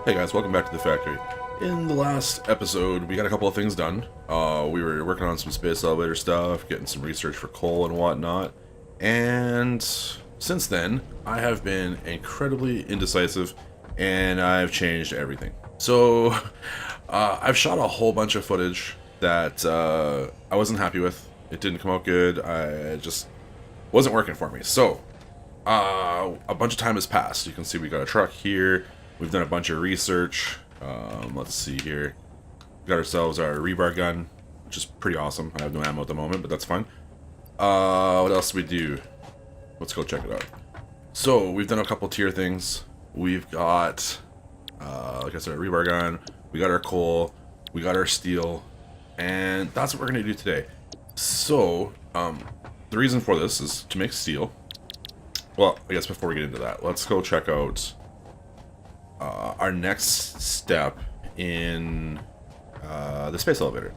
Hey guys, welcome back to the factory. In the last episode, we got a couple of things done. We were working on some space elevator stuff, getting some research for coal and whatnot. And since then, I have been incredibly indecisive and I've changed everything. So, I've shot a whole bunch of footage that I wasn't happy with. It didn't come out good. I just wasn't working for me. So, a bunch of time has passed. You can see we got a truck here. We've done a bunch of research. Let's see here. We got ourselves our rebar gun, which is pretty awesome. I have no ammo at the moment, but that's fine. What else do we do? Let's go check it out. So, we've done a couple tier things. We've got, like I said, a rebar gun. We got our coal. We got our steel. And that's what we're going to do today. So, the reason for this is to make steel. Well, I guess before we get into that, let's go check out our next step in the space elevator.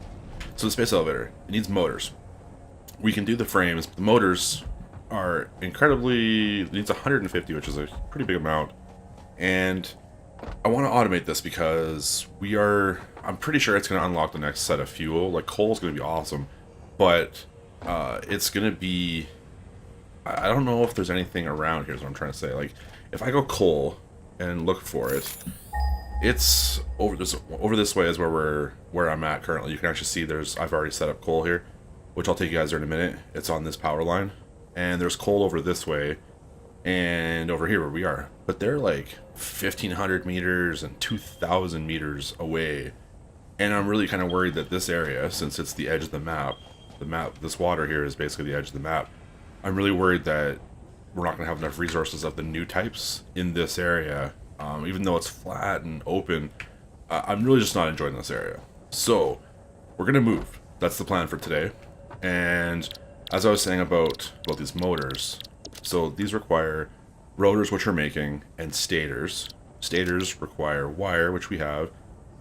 So the space elevator, it needs motors. We can do the frames, but the motors are incredibly, it needs 150, which is a pretty big amount. And I want to automate this because I'm pretty sure it's going to unlock the next set of fuel. Like coal is going to be awesome, but it's going to be, I don't know if there's anything around here is what I'm trying to say. Like if I go coal and look for it, it's over this way is where I'm at currently. You can actually see I've already set up coal here, which I'll take you guys there in a minute. It's on this power line, and there's coal over this way and over here where we are, but they're like 1,500 meters and 2,000 meters away. And I'm really kind of worried that this area, since it's the edge of the map, this water here is basically the edge of the map. I'm really worried that we're not going to have enough resources of the new types in this area. Even though it's flat and open, I'm really just not enjoying this area. So, we're going to move. That's the plan for today. And as I was saying about these motors, so these require rotors, which we're making, and stators. Stators require wire, which we have,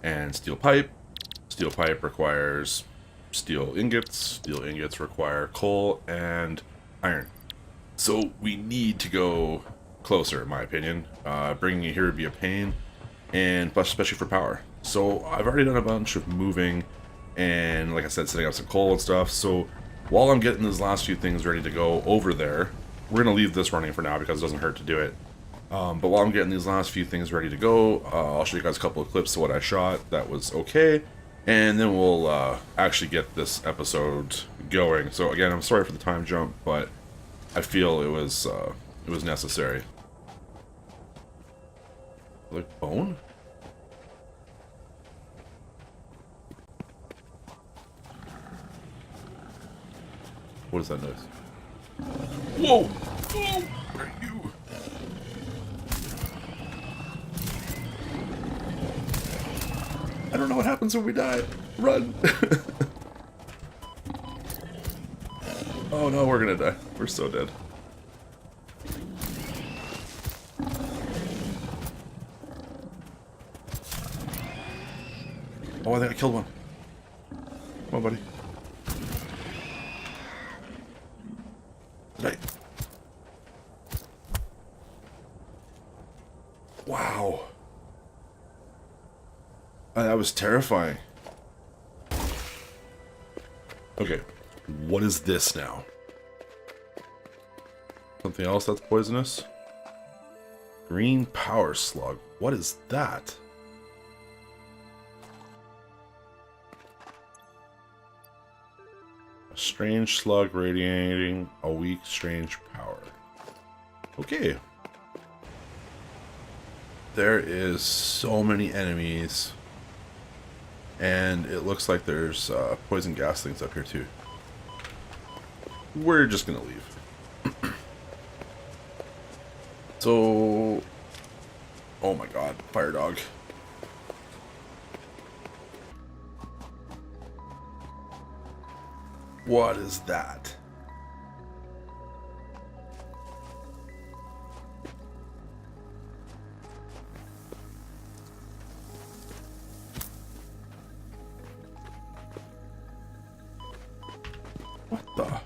and steel pipe. Steel pipe requires steel ingots. Steel ingots require coal and iron. So we need to go closer, in my opinion. Bringing it here would be a pain, and plus especially for power. So I've already done a bunch of moving, and like I said, setting up some coal and stuff. So while I'm getting these last few things ready to go over there, we're going to leave this running for now because it doesn't hurt to do it. But while I'm getting these last few things ready to go, I'll show you guys a couple of clips of what I shot that was okay. And then we'll actually get this episode going. So again, I'm sorry for the time jump, but I feel it was necessary. Like bone? What is that noise? Whoa! Whoa! Where are you? I don't know what happens when we die. Run! Oh no, we're gonna die. We're so dead. Oh, I think I killed one. Come on, buddy. Did I? Wow. That was terrifying. Okay, what is this now? Something else that's poisonous? Green power slug. What is that? A strange slug radiating a weak, strange power. Okay. There is so many enemies. And it looks like there's poison gas things up here too. We're just gonna leave. So, oh my god, fire dog. What is that? What the?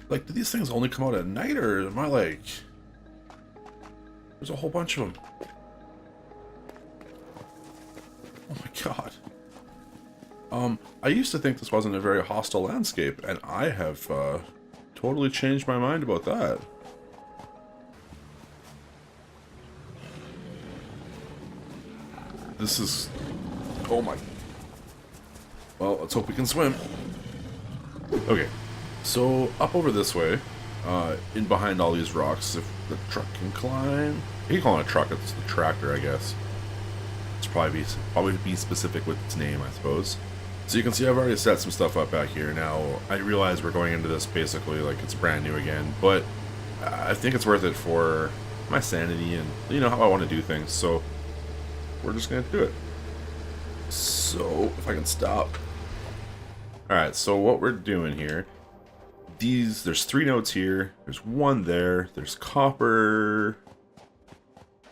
Like, do these things only come out at night, or am I like... There's a whole bunch of them. Oh my god. I used to think this wasn't a very hostile landscape, and I have totally changed my mind about that. This is... oh my... well, let's hope we can swim. Okay, so up over this way, in behind all these rocks, if the truck can climb... you call it a truck, it's the tractor, I guess. It's probably be specific with its name, I suppose. So you can see I've already set some stuff up back here. Now, I realize we're going into this basically like it's brand new again, but I think it's worth it for my sanity and, you know, how I want to do things, so we're just going to do it. So, if I can stop. Alright, so what we're doing here, there's 3 nodes here, there's 1 there, there's copper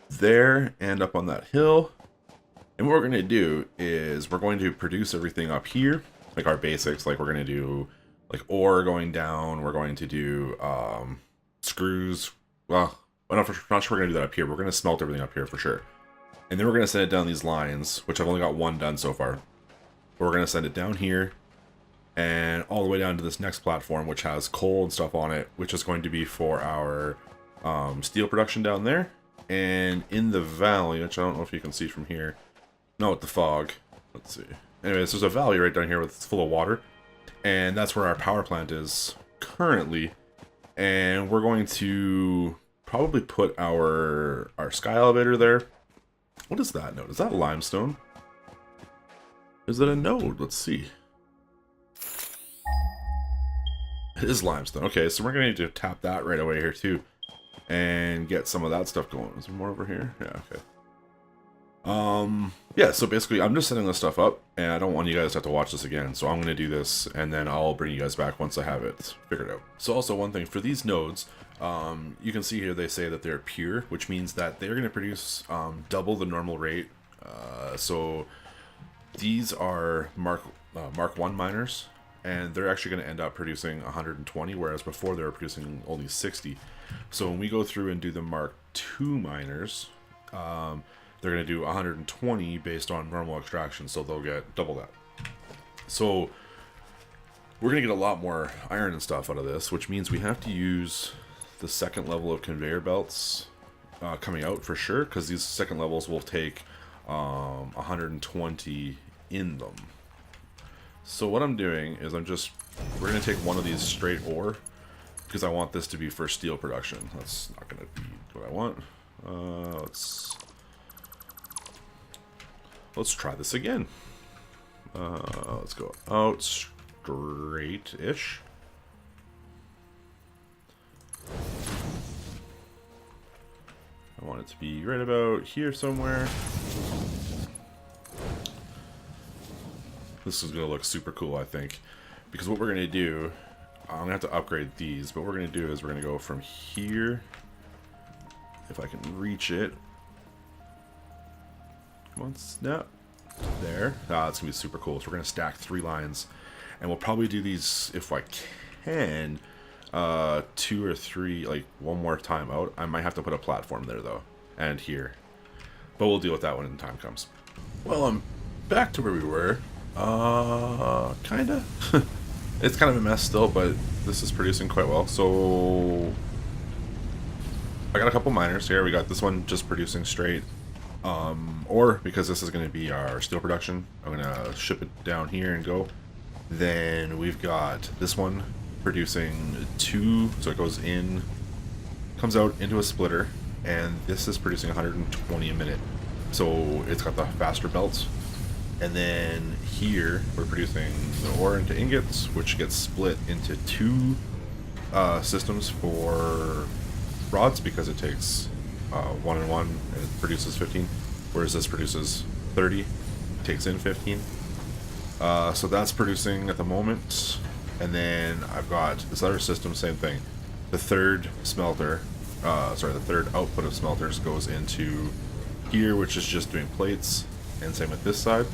there, and up on that hill. And what we're going to do is we're going to produce everything up here, like our basics, like we're going to do like ore going down, we're going to do screws, well, I'm not sure we're going to do that up here, we're going to smelt everything up here for sure. And then we're going to send it down these lines, which I've only got 1 done so far. But we're going to send it down here, and all the way down to this next platform, which has coal and stuff on it, which is going to be for our steel production down there. And in the valley, which I don't know if you can see from here, no, with the fog. Let's see. Anyways, there's a valley right down here that's full of water. And that's where our power plant is currently. And we're going to probably put our sky elevator there. What is that node? Is that limestone? Is it a node? Let's see. It is limestone. Okay, so we're going to need to tap that right away here too. And get some of that stuff going. Is there more over here? Yeah, okay. Yeah, so basically I'm just setting this stuff up, and I don't want you guys to have to watch this again, so I'm going to do this, and then I'll bring you guys back once I have it figured out. So also one thing, for these nodes, you can see here they say that they're pure, which means that they're going to produce double the normal rate. So these are Mark 1 miners, and they're actually going to end up producing 120, whereas before they were producing only 60. So when we go through and do the Mark 2 miners, they're going to do 120 based on normal extraction, so they'll get double that. So we're going to get a lot more iron and stuff out of this, which means we have to use the second level of conveyor belts coming out for sure, because these second levels will take 120 in them. So what I'm doing is we're going to take one of these straight ore, because I want this to be for steel production. That's not going to be what I want. Let's try this again. Let's go out straight-ish. I want it to be right about here somewhere. This is going to look super cool, I think. Because what we're going to do, I'm going to have to upgrade these, but what we're going to do is we're going to go from here, if I can reach it. Come on, snap. There. It's going to be super cool. So we're going to stack 3 lines. And we'll probably do these, if I can, 2 or 3, like, one more time out. I might have to put a platform there, though. And here. But we'll deal with that when the time comes. Well, I'm back to where we were. Kinda. It's kind of a mess still, but this is producing quite well. So I got a couple miners here. We got this one just producing straight ore, because this is going to be our steel production. I'm going to ship it down here and go. Then we've got this one producing 2, so it goes in, comes out into a splitter, and this is producing 120 a minute. So it's got the faster belts. And then here we're producing the ore into ingots, which gets split into 2 systems for rods, because it takes 1 and 1 and it produces 15, whereas this produces 30, takes in 15. So that's producing at the moment. And then I've got this other system, same thing. The third smelter, the third output of smelters goes into here, which is just doing plates, and same with this side.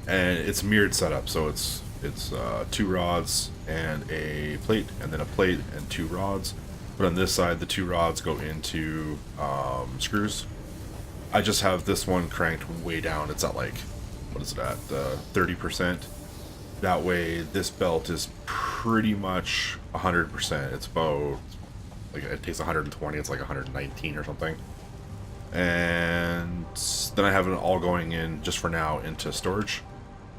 And it's mirrored setup, so it's 2 rods and a plate, and then a plate and 2 rods. But on this side, the two rods go into screws. I just have this one cranked way down. It's at like, what is it at? 30%. That way, this belt is pretty much 100%. It's about, like, it takes 120. It's like 119 or something. And then I have it all going in, just for now, into storage.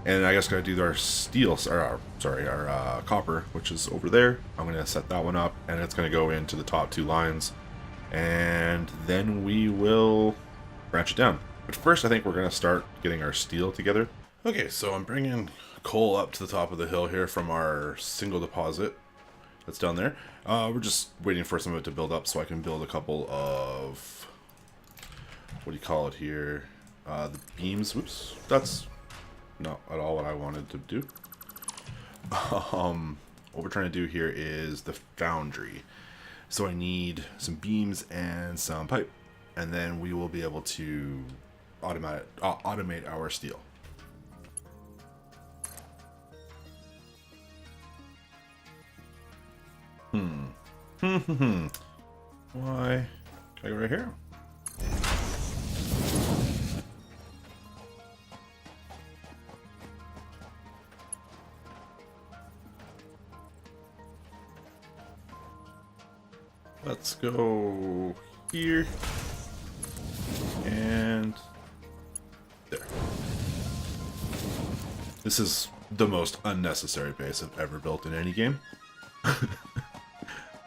And I guess gotta do our steel, or our copper, which is over there. I'm gonna set that one up, and it's gonna go into the top two lines. And then we will branch it down. But first, I think we're gonna start getting our steel together. Okay, so I'm bringing coal up to the top of the hill here from our single deposit that's down there. We're just waiting for some of it to build up so I can build a couple of, what do you call it here? The beams. Whoops, that's not at all what I wanted to do. What we're trying to do here is the foundry. So I need some beams and some pipe, and then we will be able to automate our steel. Why? Can I go right here? Let's go here and there. This is the most unnecessary base I've ever built in any game.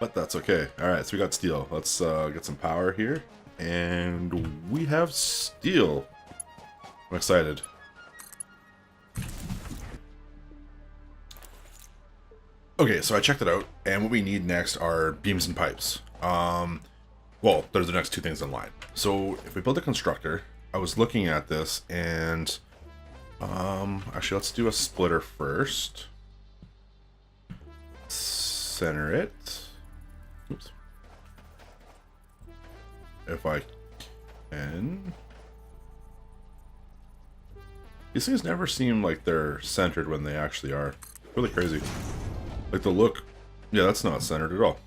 But that's okay. Alright, so we got steel. Let's get some power here. And we have steel. I'm excited. Okay, so I checked it out, and what we need next are beams and pipes. Well, there's the next two things in line. So if we build a constructor, I was looking at this, and actually let's do a splitter first. Center it. Oops. If I can. These things never seem like they're centered when they actually are. Really crazy. Like the look, yeah, that's not centered at all.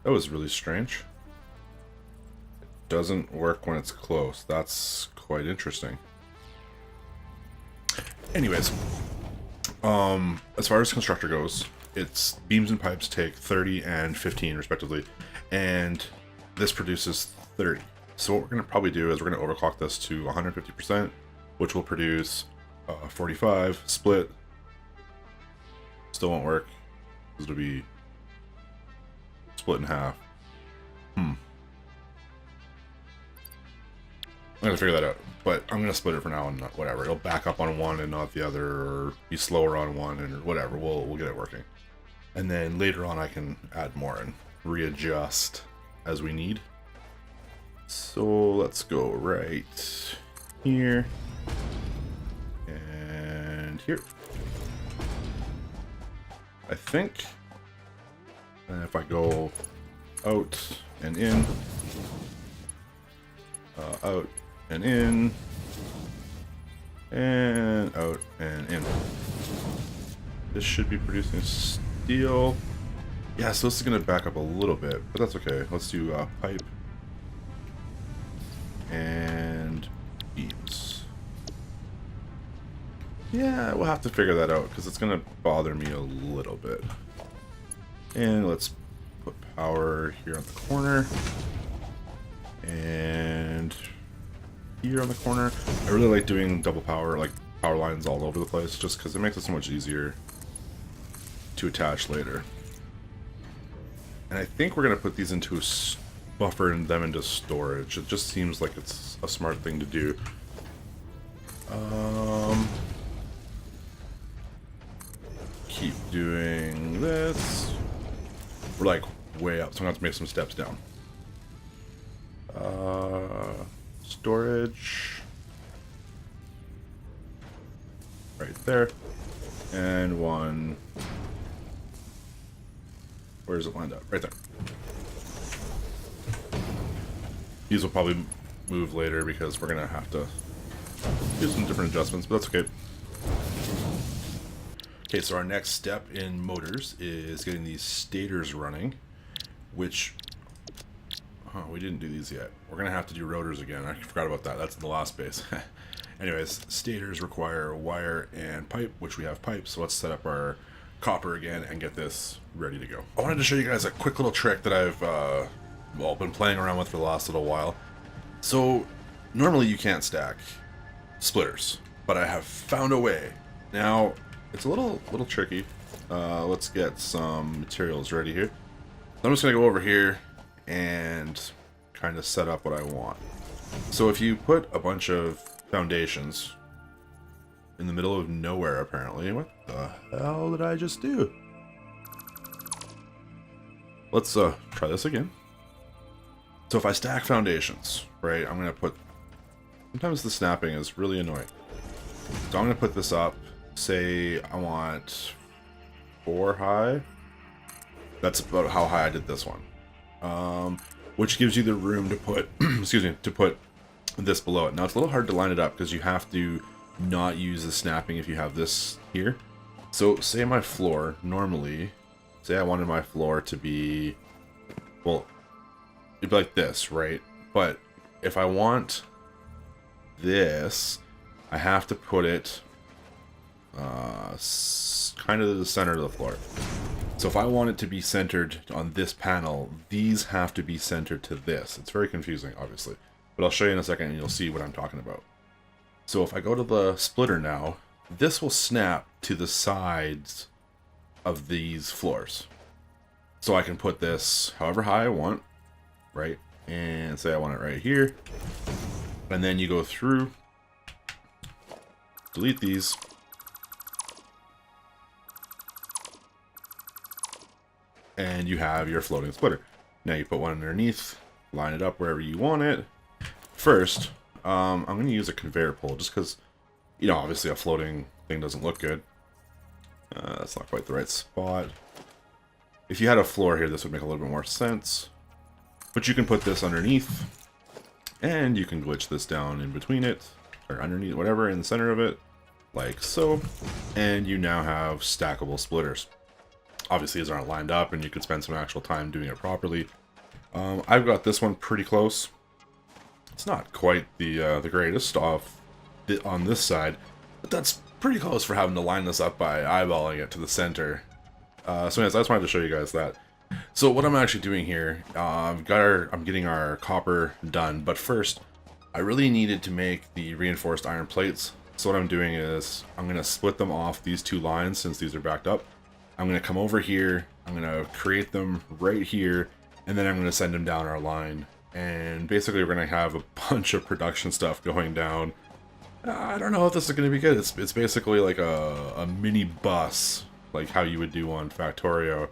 That was really strange. It doesn't work when it's close. That's quite interesting. Anyways, as far as constructor goes, it's beams and pipes take 30 and 15 respectively, and this produces 30. So what we're going to probably do is we're going to overclock this to 150%, which will produce 45 split. Still won't work. It'll be split in half. I'm gonna figure that out, but I'm gonna split it for now and whatever. It'll back up on one and not the other, or be slower on one and whatever. We'll get it working, and then later on I can add more and readjust as we need. So let's go right here and here. I think, and if I go out and in, out and in, and out and in, this should be producing steel. Yeah, so this is going to back up a little bit, but that's okay. Let's do pipe and beams. Yeah, we'll have to figure that out because it's going to bother me a little bit. And let's put power here on the corner. And here on the corner. I really like doing double power, like power lines all over the place, just because it makes it so much easier to attach later. And I think we're going to put these into a buffer and them into storage. It just seems like it's a smart thing to do. Keep doing this. We're like way up, so I'm gonna have to make some steps down. Storage. Right there. And one. Where is it lined up? Right there. These will probably move later because we're gonna have to do some different adjustments, but that's okay. Okay, so our next step in motors is getting these stators running, which, oh, we didn't do these yet. We're gonna have to do rotors again. I forgot about that. That's in the last base. Anyways, stators require wire and pipe, which we have pipe, so let's set up our copper again and get this ready to go. I wanted to show you guys a quick little trick that I've been playing around with for the last little while. So normally you can't stack splitters, but I have found a way. Now it's a little tricky. Let's get some materials ready here. I'm just gonna go over here and kind of set up what I want. So if you put a bunch of foundations in the middle of nowhere, apparently. What the hell did I just do? Let's try this again. So if I stack foundations, right, I'm gonna put, sometimes the snapping is really annoying. So I'm gonna put this up, say I want 4 high. That's about how high I did this one. Which gives you the room to put, excuse me, to put this below it. Now it's a little hard to line it up because you have to not use the snapping if you have this here. So say my floor, normally, say I wanted my floor to be, well, it'd be like this, right? But if I want this, I have to put it kind of to the center of the floor. So if I want it to be centered on this panel, these have to be centered to this. It's very confusing, obviously. But I'll show you in a second and you'll see what I'm talking about. So if I go to the splitter now, this will snap to the sides of these floors. So I can put this however high I want, right? And say I want it right here. And then you go through, delete these. And you have your floating splitter. Now you put one underneath, line it up wherever you want it. First, I'm going to use a conveyor pole just because, you know, obviously a floating thing doesn't look good. That's not quite the right spot. If you had a floor here, this would make a little bit more sense. But you can put this underneath, and you can glitch this down in between it, or underneath, whatever, in the center of it, like so. And you now have stackable splitters. Obviously, these aren't lined up, and you could spend some actual time doing it properly. I've got this one pretty close. It's not quite the greatest off on this side, but that's pretty close for having to line this up by eyeballing it to the center. So anyways, I just wanted to show you guys that. So what I'm actually doing here, I'm getting our copper done, but first, I really needed to make the reinforced iron plates. So what I'm doing is, I'm going to split them off these 2 lines since these are backed up. I'm going to come over here, I'm going to create them right here, and then I'm going to send them down our line. And basically we're going to have a bunch of production stuff going down. I don't know if this is going to be good. It's basically like a mini bus, like how you would do on Factorio.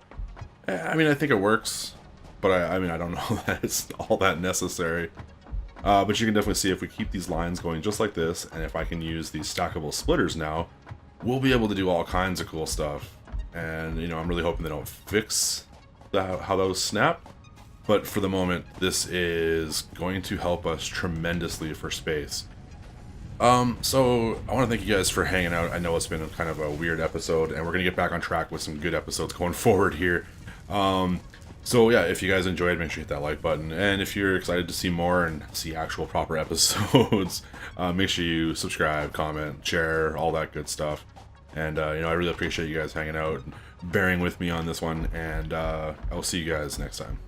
I mean, I think it works, but I mean, I don't know that it's all that necessary. But you can definitely see if we keep these lines going just like this, and if I can use these stackable splitters now, we'll be able to do all kinds of cool stuff. And, you know, I'm really hoping they don't fix how those snap. But for the moment, this is going to help us tremendously for space. So I want to thank you guys for hanging out. I know it's been kind of a weird episode, and we're going to get back on track with some good episodes going forward here. So yeah, if you guys enjoyed, make sure you hit that like button. And if you're excited to see more and see actual proper episodes, make sure you subscribe, comment, share, all that good stuff. And, you know, I really appreciate you guys hanging out and bearing with me on this one. And I'll see you guys next time.